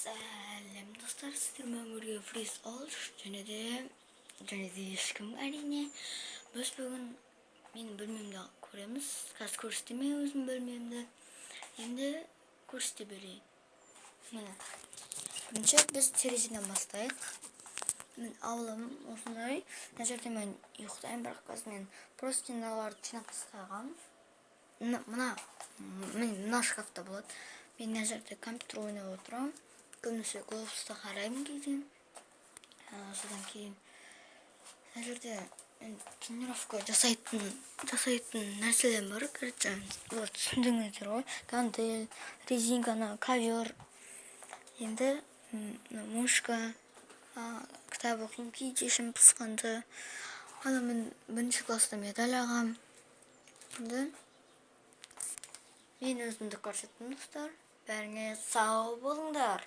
Сәлем достар, сіздермен бірге фриз алыш және де ешкім әрине. Біз бүгін менің бөлмемді көреміз. Қазір көрсетеме өзім бөлмемді. Енді көрсете берейін. Міне. Бірінші біз терезеден бастайық. Мен аулым осындай. Мына жерде мен ұйықтаймын, бірақ қазір мен простыналарды жинап тастағам. Мына шкафта болады. Мен мына жерде компьютер ойнап отырамын. Көбінесе глобусты қараймын кейде. Содан кейін мына жерде тренировка жасайтын нәрселер бар. Короче, вот түсіндіңіздер ғой. Гантель, резинканы, ковер. Енді мушка, кітап оқимын кейде ішім пысқанда. Ана мен бірінші класста медаль алғам. Енді мен өзімді көрсеттім достар. Бәріңе сау болыңдар.